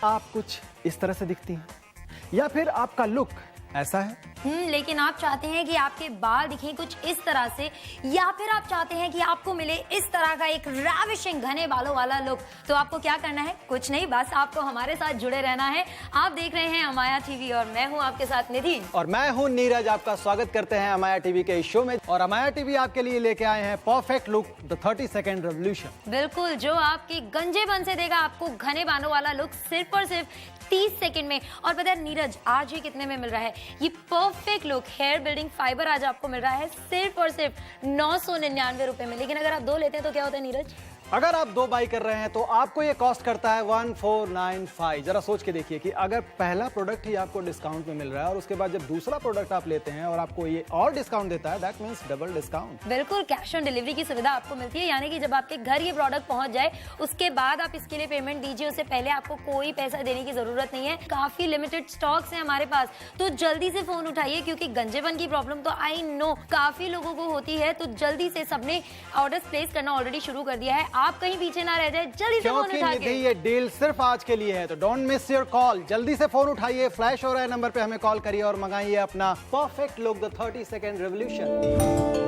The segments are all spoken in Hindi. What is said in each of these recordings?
आप कुछ इस तरह से दिखती हैं या फिर आपका लुक ऐसा है। लेकिन आप चाहते हैं कि आपके बाल दिखें कुछ इस तरह से, या फिर आप चाहते हैं कि आपको मिले इस तरह का एक रैविशिंग घने बालों वाला लुक, तो आपको क्या करना है? कुछ नहीं, बस आपको हमारे साथ जुड़े रहना है। आप देख रहे हैं अमाया टीवी और मैं हूं आपके साथ निधि और मैं हूं नीरज। आपका स्वागत करते हैं अमाया टीवी के इस शो में। और अमाया टीवी आपके लिए लेके आए हैं perfect look the 30 second revolution. बिल्कुल, जो आपके गंजेपन से देगा आपको घने बालों वाला लुक सिर्फ और सिर्फ 30 सेकंड में। और पता है नीरज, आज ये कितने में मिल रहा है? ये perfect look hair building fibre आज आपको मिल रहा है सिर्फ और सिर्फ 999 रुपए में। लेकिन अगर आप दो लेते हैं तो क्या होता है नीरज? अगर आप दो बाई कर रहे हैं तो आपको ये कॉस्ट करता है 1495। जरा सोच के देखिए कि अगर पहला प्रोडक्ट ही आपको डिस्काउंट में मिल रहा है और उसके बाद जब दूसरा प्रोडक्ट आप लेते हैं और आपको ये और डिस्काउंट देता है, दैट मींस डबल डिस्काउंट। बिल्कुल, कैश ऑन डिलीवरी की सुविधा आपको मिलती है, यानी कि जब आपके घर ये प्रोडक्ट पहुंच जाए उसके बाद आप इसके लिए पेमेंट दीजिए, उससे पहले आपको कोई पैसा देने की जरूरत नहीं है। काफी लिमिटेड स्टॉक्स है हमारे पास, तो जल्दी से फोन उठाइए क्योंकि गंजेपन की प्रॉब्लम तो आई नो काफी लोगों को होती है। तो जल्दी से सबने ऑर्डर प्लेस करना ऑलरेडी शुरू कर दिया है। आप कहीं पीछे ना रह जाए, जल्दी से फोन उठा के। ये डील सिर्फ आज के लिए है, तो डोंट मिस योर कॉल। जल्दी से फोन उठाइए, फ्लैश हो रहा है नंबर पे, हमें कॉल करिए और मंगाइए अपना perfect look the 30 second revolution.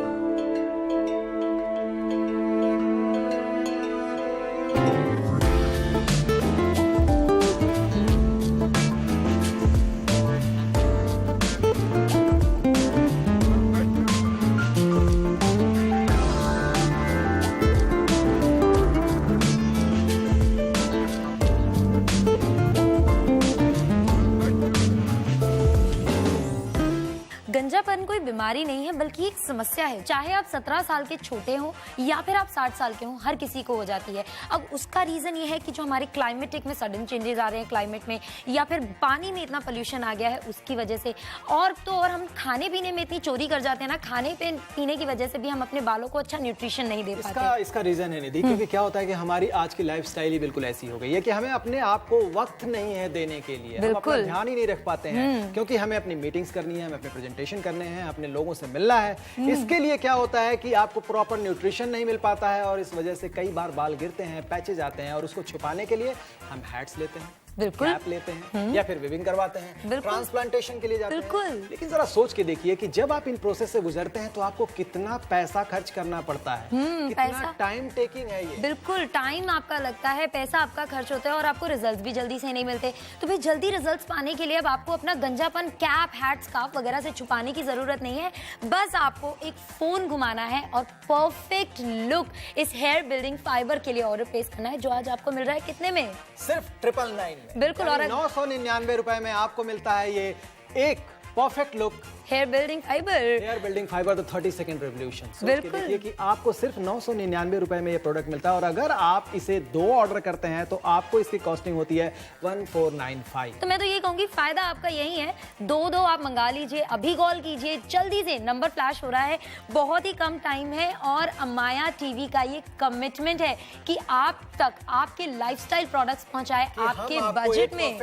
गंजापन कोई बीमारी नहीं है बल्कि एक समस्या है। चाहे आप 17 साल के छोटे हो या फिर आप 60 साल के हो, हर किसी को हो जाती है। अब उसका रीजन ये है कि जो हमारे क्लाइमेटिक में सडन चेंजेस आ रहे हैं क्लाइमेट में, या फिर पानी में इतना पोल्यूशन आ गया है उसकी वजह से, और तो और हम खाने पीने में इतनी चोरी कर जाते हैं ना, खाने पीने की वजह से भी हम अपने बालों को अच्छा न्यूट्रिशन नहीं दे पाते। इसका रीजन है निधि, क्योंकि क्या होता है कि हमारी आज की लाइफस्टाइल ही बिल्कुल ऐसी हो गई है कि हमें अपने आप को वक्त नहीं है देने के लिए, हम अपना ध्यान ही नहीं रख पाते हैं क्योंकि हमें अपनी मीटिंग्स करनी है, हमें अपने प्रेजेंटेशन करने हैं, अपने लोगों से मिलना है। इसके लिए क्या होता है कि आपको प्रॉपर न्यूट्रिशन नहीं मिल पाता है और इस वजह से कई बार बाल गिरते हैं, पैचेज आते हैं, और उसको छुपाने के लिए हम हैट्स लेते हैं, कैप लेते हैं या फिर विविंग करवाते हैं, ट्रांसप्लांटेशन के लिए जाते हैं। लेकिन जरा सोच के देखिए कि जब आप इन प्रोसेस से गुजरते हैं तो आपको कितना पैसा खर्च करना पड़ता है, कितना टाइम टेकिंग है ये। बिल्कुल, टाइम आपका लगता है, पैसा आपका खर्च होता है और आपको रिजल्ट्स भी जल्दी से नहीं मिलते। तो भाई जल्दी रिजल्ट्स पाने के लिए अब आपको अपना गंजापन कैप, हैट, स्कार्फ वगैरह से छुपाने की जरूरत नहीं है। बस आपको एक फोन घुमाना है और परफेक्ट लुक इस हेयर बिल्डिंग फाइबर के लिए ऑर्डर प्लेस करना है, जो आज आपको मिल रहा है कितने में? सिर्फ 999। बिल्कुल, और 999 रुपए में आपको मिलता है ये एक perfect look hair building fibre the 30 second revolution. बिल्कुल, देखिए कि आपको सिर्फ 999 रुपए में ये प्रोडक्ट मिलता है और अगर आप इसे 2 ऑर्डर करते हैं तो आपको इसकी कॉस्टिंग होती है 1495। तो मैं तो ये कहूंगी फायदा आपका यही है, दो आप मंगा लीजिए। अभी कॉल कीजिए जल्दी से, नंबर फ्लैश हो रहा है, बहुत ही कम टाइम है और अमाया टीवी का ये कमिटमेंट है कि आप तक आपके लाइफस्टाइल प्रोडक्ट्स पहुंचाए आपके बजट में।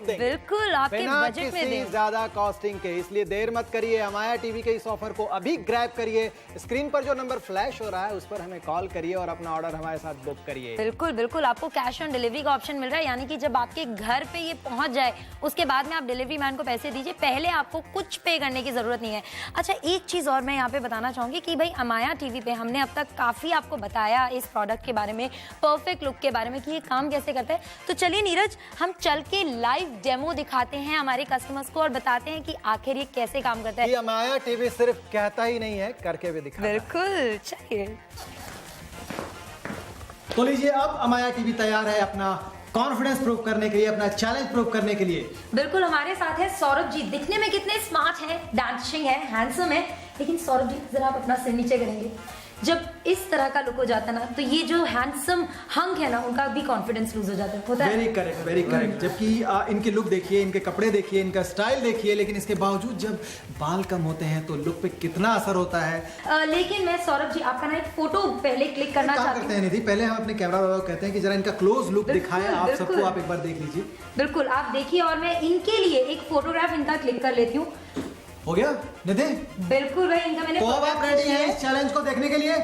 बिल्कुल, आपके बजट में दें, ज्यादा कॉस्टिंग के। इसलिए देर मत करिए, अमाया टीवी के इस ऑफर को अभी ग्रैब करिए। स्क्रीन पर जो नंबर फ्लैश हो रहा है उस पर हमें कॉल करिए और अपना ऑर्डर हमारे साथ बुक करिए। बिल्कुल बिल्कुल, आपको कैश ऑन डिलीवरी का ऑप्शन मिल रहा है, यानी कि जब आपके घर पे ये पहुंच जाए उसके बाद में आप डिलीवरी मैन को पैसे दीजिए, पहले आपको कुछ पे करने की जरूरत नहीं है। अच्छा, एक चीज और मैं यहाँ पे बताना चाहूंगी कि भाई अमाया टीवी पे हमने अब तक काफी आपको बताया इस प्रोडक्ट के बारे में, परफेक्ट लुक के बारे में कि ये काम कैसे करता है। तो चलिए नीरज, हम चल के लाइव डेमो दिखाते हैं हमारे कस्टमर्स को और बताते हैं कि आखिर ये कैसे काम करता है। अमाया टीवी सिर्फ कहता ही नहीं है, करके भी दिखाता है। बिल्कुल, चलिए। तो लीजिए, अब अमाया टीवी तैयार है अपना कॉन्फिडेंस प्रूव करने के लिए, अपना चैलेंज प्रूव करने के लिए। बिल्कुल, हमारे साथ है सौरभ जी। दिखने में कितने स्मार्ट हैं, डैशिंग है, हैंडसम है, लेकिन सौरभ जी जरा आप अपना सिर नीचे करेंगे। जब इस तरह का लुक हो जाता है ना, तो ये जो हैंडसम हंक है ना, उनका भी कॉन्फिडेंस लूज हो जाता है। होता है? Very correct, very correct. जबकि इनके लुक देखिए, इनके कपड़े देखिए, इनका स्टाइल देखिए, लेकिन इसके बावजूद जब बाल कम होते हैं तो लुक पे कितना असर होता है। लेकिन मैं सौरभ जी आपका ना एक फोटो पहले क्लिक करना चाहती हूँ। निधि, पहले हम अपने कैमरा वालों को कहते हैं कि जरा इनका क्लोज लुक दिखाएं आप सबको, आप एक बार देख लीजिए। बिल्कुल, आप देखिए और मैं इनके लिए एक फोटोग्राफ इनका क्लिक कर लेती हूँ। हो गया निधि? बिल्कुल भाई, इनका मैंने। तो अब आप रेडी हैं इस चैलेंज को देखने के लिए?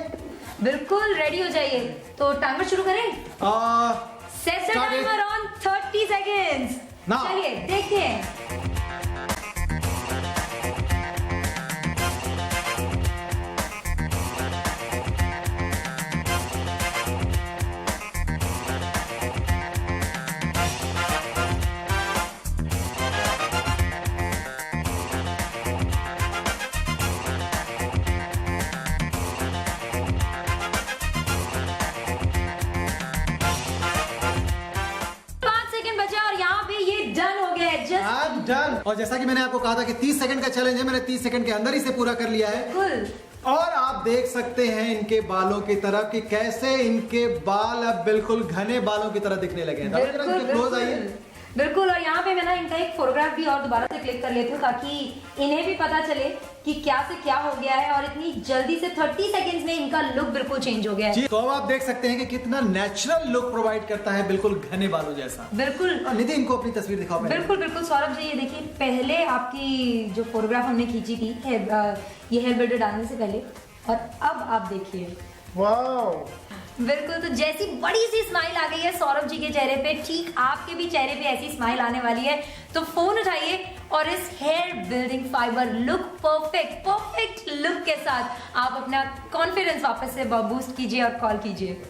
बिल्कुल रेडी हो जाइए। तो टाइमर शुरू करें? Set timer on 30 50 seconds. चलिए देखते हैं। डन। और जैसा कि मैंने आपको कहा था कि 30 सेकंड का चैलेंज है, मैंने 30 सेकंड के अंदर ही से पूरा कर लिया है। और आप देख सकते हैं इनके बालों की तरफ कि कैसे इनके बाल अब बिल्कुल घने बालों की तरह दिखने लगे हैं। क्लोज आइए। बिल्कुल। और यहाँ पे मैं ना इनका एक फोटोग्राफ भी और दोबारा से क्लिक कर लेती हूँ ताकि इन्हें भी पता चले कि क्या से क्या हो गया है। और इतनी जल्दी से 30 सेकंड्स में इनका लुक बिल्कुल चेंज हो गया है। जी, तो अब आप देख सकते हैं कि कितना नेचुरल लुक प्रोवाइड करता है, बिल्कुल घने बालों जैसा। बिल्कुल। निधि, इनको अपनी तस्वीर दिखाओ। बिल्कुल बिल्कुल सौरभ जी, ये देखिए, पहले आपकी जो फोटोग्राफ हमने खींची थी ये हेयर बिल्डर डालने से पहले, और अब आप देखिए। वाओ, बिल्कुल। तो जैसी बड़ी सी स्माइल आ गई है सौरभ जी के चेहरे पे, ठीक आपके भी चेहरे पे ऐसी स्माइल आने वाली है। तो फोन उठाइए और इस hair building fibre look perfect look के साथ आप अपना कॉन्फिडेंस वापस से बूस्ट कीजिए और कॉल कीजिए।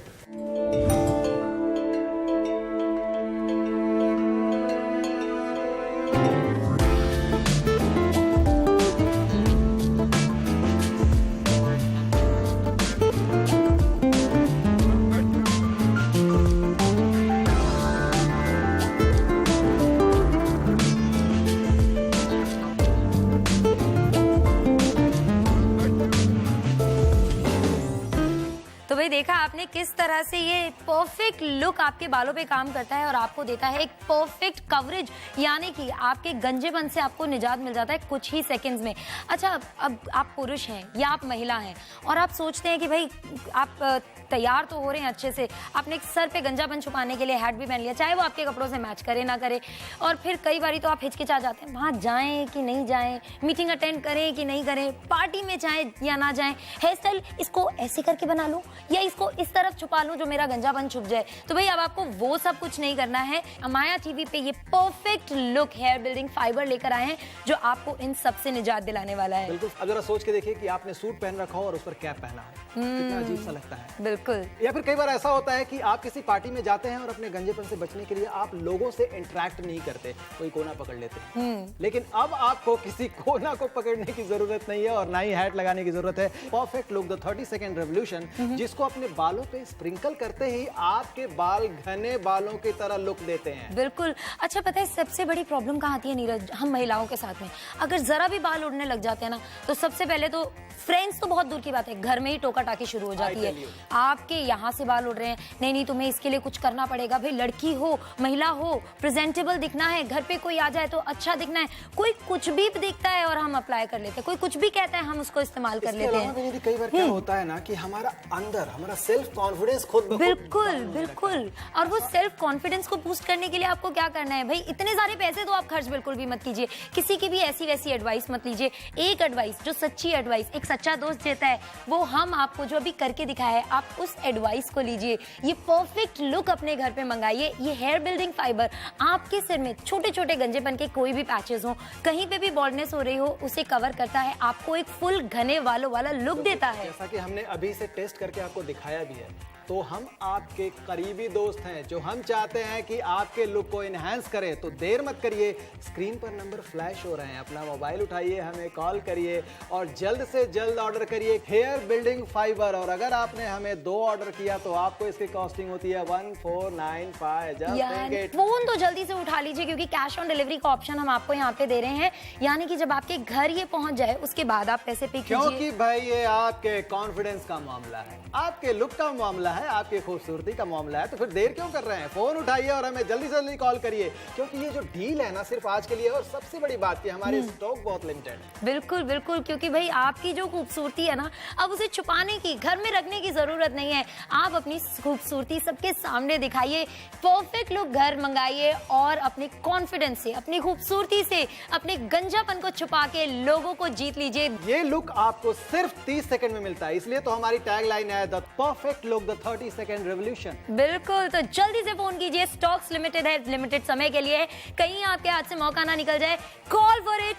तो भाई देखा आपने किस तरह से ये परफेक्ट लुक आपके बालों पे काम करता है और आपको देता है एक परफेक्ट कवरेज, यानी कि आपके गंजेपन से आपको निजात मिल जाता है कुछ ही सेकंड्स में। अच्छा, अब आप पुरुष हैं या आप महिला हैं और आप सोचते हैं कि भाई आप तैयार तो हो रहे हैं अच्छे से, आपने एक सर पे गंजापन छुपाने के लिए हैट भी पहन लिया, चाहे वो आपके कपड़ों से मैच करे ना करे, और फिर कई बारी तो आप हिचकिचा जाते हैं, वहाँ जाएं कि नहीं जाएं, मीटिंग अटेंड करें कि नहीं करें, पार्टी में जाएं या ना जाएं, हेयर स्टाइल इसको ऐसे करके बना लूं या इसको इस तरफ छुपा लूं जो मेरा गंजापन छुप जाए। तो भाई अब आपको वो सब कुछ नहीं करना है। अमाया टीवी पे ये perfect look hair building fibre लेकर आए हैं जो आपको इन सब से निजात दिलाने वाला है। बिल्कुल। अब जरा सोच के देखिए कि आपने सूट पहन रखा हो और उस पर कैप पहना हो, कितना अजीब सा लगता है। बिल्कुल। या फिर कई बार ऐसा होता है कि आप किसी पार्टी में जाते हैं और अपने गंजेपन से बचने के लिए आप लोगों से इंटरेक्ट नहीं करते, कोई कोना पकड़ लेते हैं। लेकिन अब आपको किसी कोना को पकड़ने की जरूरत नहीं है और ना ही हैट लगाने की जरूरत है। Perfect look the 30 second revolution, जिसको अपने बालों पे स्प्रिंकल करते ही आपके बाल घने बालों की तरह लुक देते हैं। बिल्कुल। अच्छा, पता है सबसे बड़ी प्रॉब्लम कहाँ आती है नीरज, हम महिलाओं के साथ में? अगर जरा भी बाल उड़ने लग जाते हैं ना, तो सबसे पहले तो फ्रेंड्स तो बहुत दूर की बात है, घर में ही टोका टाकी शुरू हो जाती है। आपके यहाँ से बाल उड़ रहे हैं, नहीं तुम्हें इसके लिए कुछ करना पड़ेगा। भाई लड़की हो, महिला हो, प्रेजेंटेबल दिखना है, घर पे कोई आ जाए तो अच्छा दिखना है। कोई कुछ भी दिखता है और हम अप्लाई कर लेते हैं, कोई कुछ भी कहता है हम उसको इस्तेमाल कर लेते हैं। कई बार क्या होता है ना कि हमारा अंदर हमारा सेल्फ कॉन्फिडेंस खुद बिल्कुल। और वो सेल्फ कॉन्फिडेंस को बूस्ट करने के लिए आपको क्या करना है भाई, इतने सारे पैसे तो आप खर्च बिल्कुल भी मत कीजिए, किसी की भी ऐसी वैसी एडवाइस मत लीजिए। एक एडवाइस जो सच्ची एडवाइस एक सच्चा दोस्त देता है, वो हम आपको जो अभी करके दिखाया है, आप उस एडवाइस को लीजिए। ये परफेक्ट लुक अपने घर पे मंगाइए। ये हेयर बिल्डिंग फाइबर आपके सिर में छोटे छोटे गंजेपन के कोई भी पैचेस हो, कहीं पे भी बॉल्डनेस हो रही हो, उसे कवर करता है, आपको एक फुल घने वालों वाला लुक देता है। जैसा कि हमने अभी से टेस्ट करके आपको दिखाया भी है, तो हम आपके करीबी दोस्त हैं जो हम चाहते हैं कि आपके लुक को इनहैंस करें। तो देर मत करिए, स्क्रीन पर नंबर फ्लैश हो रहे हैं, अपना मोबाइल उठाइए, हमें कॉल करिए और जल्द से जल्द ऑर्डर करिए हेयर बिल्डिंग फाइबर। और अगर आपने हमें 2 ऑर्डर किया तो आपको इसकी कॉस्टिंग होती है 1495। फोन तो जल्दी से उठा लीजिए क्योंकि कैश ऑन डिलीवरी का ऑप्शन हम आपको यहाँ पे दे रहे हैं, यानी कि जब आपके घर ये पहुंच जाए उसके बाद आप पैसे पे कीजिए। क्योंकि भाई ये आपके कॉन्फिडेंस का मामला है, आपके लुक का मामला है, आपकी खूबसूरती का मामला है। तो फिर देर क्यों कर रहे हैं, फोन उठाइए और हमें जल्दी से जल्दी कॉल करिए, क्योंकि ये जो डील है ना सिर्फ आज के लिए। और सबसे बड़ी बात कि हमारे स्टॉक बहुत लिमिटेड है। बिल्कुल बिल्कुल, क्योंकि भाई आपकी जो खूबसूरती है ना, अब उसे छुपाने की, घर में रखने की जरूरत नहीं है। आप अपनी खूबसूरती सबके सामने दिखाइए, परफेक्ट लुक घर मंगाइए और अपने कॉन्फिडेंस से, अपनी खूबसूरती से, अपने गंजापन को छुपा के लोगों को जीत लीजिए। ये लुक आपको सिर्फ 30 सेकंड में मिलता है, इसलिए तो हमारी टैग लाइन है the perfect look the 30 second revolution. बिल्कुल, तो जल्दी से फोन कीजिए, स्टॉक्स लिमिटेड है, लिमिटेड समय के लिए है, कहीं आपके हाथ से मौका ना निकल जाए। Call for it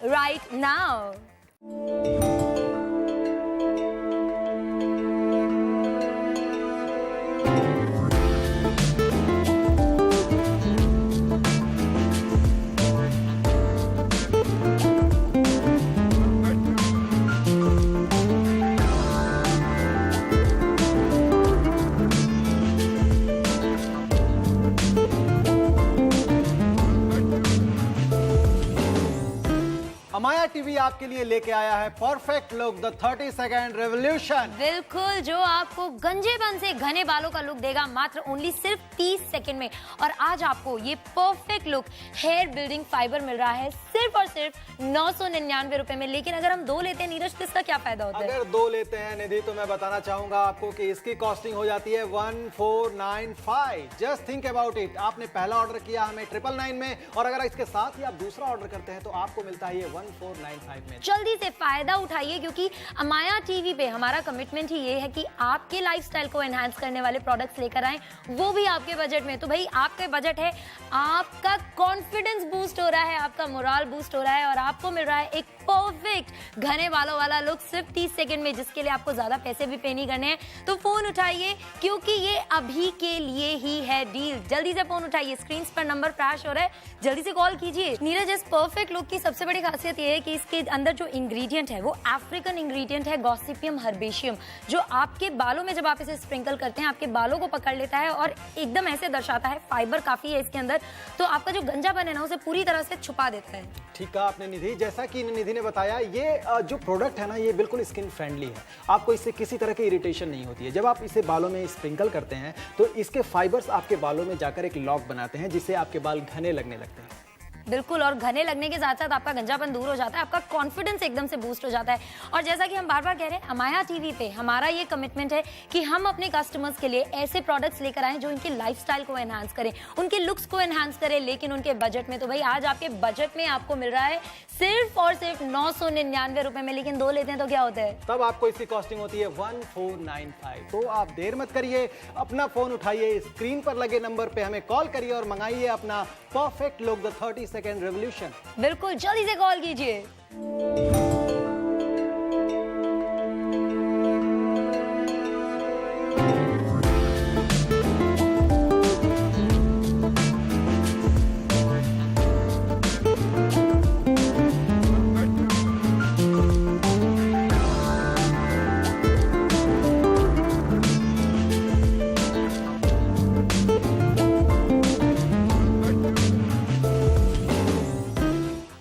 right now. Amaya TV आपके लिए लेके आया है perfect look the 30 second revolution. बिल्कुल, जो आपको गंजेपन से घने बालों का लुक देगा मात्र ओनली सिर्फ 30 सेकंड में। और आज आपको ये perfect look hair building fibre मिल रहा है सिर्फ और सिर्फ 999 रुपए में। लेकिन अगर हम 2 लेते हैं नीरज, तो इसका क्या फायदा होता है? अगर 2 लेते हैं निधि, तो मैं बताना चाहूंगा आपको कि इसकी कॉस्टिंग हो जाती है 1495। जस्ट थिंक अबाउट इट, आपने पहला ऑर्डर किया हमें 999 में, और अगर इसके साथ ही आप दूसरा ऑर्डर करते हैं तो आपको मिलता है ये 1495 में। जल्दी से फायदा उठाइए, क्योंकि अमाया टीवी पे हमारा कमिटमेंट ही ये है कि आपके लाइफस्टाइल को एनहांस करने वाले प्रोडक्ट्स लेकर आए, वो भी आपके बजट में। तो भाई आपके बजट है, आपका कॉन्फिडेंस बूस्ट हो रहा है, आपका मोरल बूस्ट हो रहा है, और आपको मिल रहा है एक परफेक्ट घने बालों वाला लुक सिर्फ 30 सेकंड में, जिसके लिए आपको ज्यादा पैसे भी पे नहीं करने हैं। तो फोन उठाइए, क्योंकि ये अभी के लिए ही है डील। जल्दी से फोन उठाइए, स्क्रीन पर नंबर फ्लैश हो रहा है, जल्दी से कॉल कीजिए। नीरज, इस परफेक्ट लुक की सबसे बड़ी खासियत ये है कि इसके अंदर जो इंग्रेडिएंट है वो अफ्रीकन इंग्रेडिएंट है, गॉसिपियम हर्बेशियम, जो आपके बालों में जब आप इसे स्प्रिंकल करते हैं आपके बालों को पकड़ लेता है और एकदम ऐसे दर्शाता है। फाइबर काफी है इसके अंदर, तो आपका जो गंजापन है ना उसे पूरी तरह से छुपा देता है। ठीक कहा आपने निधि। जैसा कि निधि ने बताया, ये जो प्रोडक्ट है ना, ये बिल्कुल स्किन फ्रेंडली है। आपको इससे किसी तरह की इरिटेशन नहीं होती है। जब आप इसे बालों में स्प्रिंकल करते हैं तो इसके फाइबर्स आपके बालों में जाकर एक लॉक बनाते हैं, जिससे आपके बाल घने लगने लगते हैं। बिल्कुल, और घने लगने के साथ साथ आपका गंजापन दूर हो जाता है, आपका कॉन्फिडेंस एकदम से बूस्ट हो जाता है। और जैसा कि हम बार बार कह रहे हैं, अमाया टीवी पे हमारा ये कमिटमेंट है कि हम अपने कस्टमर्स के लिए ऐसे प्रोडक्ट्स लेकर आएं जो इनके लाइफस्टाइल को एनहांस करें, उनके लुक्स को एनहांस करें, लेकिन उनके बजट में। तो भाई आज आपके बजट में आपको मिल रहा है सिर्फ और सिर्फ 999 रुपए में। लेकिन 2 लेते हैं तो क्या होता है? तब आपको इसकी कॉस्टिंग होती है 1495। तो आप देर मत करिए, अपना फोन उठाइए, स्क्रीन पर लगे नंबर पे हमें कॉल करिए और मंगाइए अपना perfect look the 30 second revolution. बिल्कुल, जल्दी से कॉल कीजिए।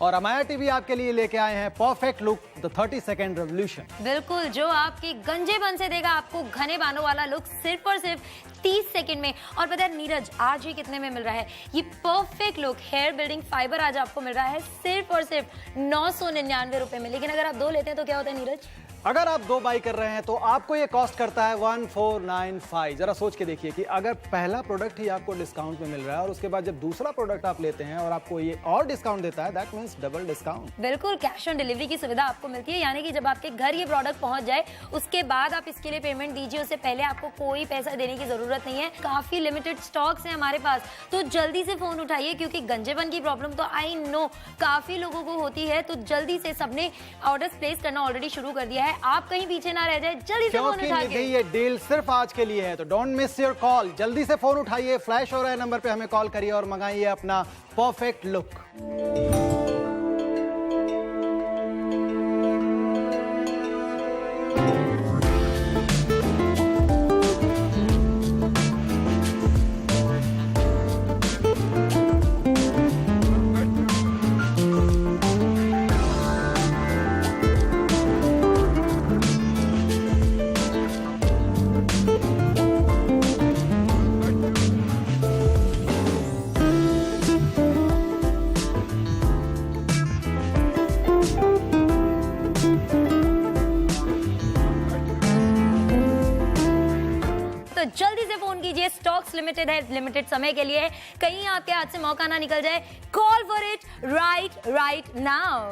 और अमाया टीवी आपके लिए लेके आए हैं perfect look the 30 second revolution. बिल्कुल, जो आपके गंजेपन से देगा आपको घने बालों वाला लुक सिर्फ और सिर्फ 30 सेकंड में। और पता है नीरज, आज ही कितने में मिल रहा है ये perfect look hair building fibre? आज आपको मिल रहा है सिर्फ और सिर्फ 999 रुपए में। लेकिन अगर आप 2 लेते हैं तो क्या होता है नीरज? अगर आप 2 बाई कर रहे हैं तो आपको ये कॉस्ट करता है 1495। जरा सोच के देखिए कि अगर पहला प्रोडक्ट ही आपको डिस्काउंट में मिल रहा है और उसके बाद जब दूसरा प्रोडक्ट आप लेते हैं और आपको ये और डिस्काउंट देता है, दैट मींस डबल डिस्काउंट। बिल्कुल, कैश ऑन डिलीवरी की सुविधा आपको मिलती है, यानी कि जब आपके घर ये प्रोडक्ट पहुंच जाए उसके बाद आप इसके लिए पेमेंट दीजिए, उससे पहले आपको कोई पैसा देने की जरूरत नहीं है। काफी लिमिटेड स्टॉक्स है हमारे पास, तो जल्दी से फोन उठाइए, क्योंकि गंजेपन की प्रॉब्लम तो आई नो काफी लोगों को होती है। तो जल्दी से सबने ऑर्डर प्लेस करना ऑलरेडी शुरू कर दिया है, आप कहीं पीछे ना रह जाए, जल्दी से फोन उठाइए। ये डील सिर्फ आज के लिए है, तो डोंट मिस योर कॉल। जल्दी से फोन उठाइए, फ्लैश हो रहा है नंबर पे हमें कॉल करिए और मंगाइए अपना परफेक्ट लुक। जल्दी से फोन कीजिए, स्टॉक्स लिमिटेड है, लिमिटेड समय के लिए है, कहीं आपके हाथ से मौका ना निकल जाए। Call for it right now.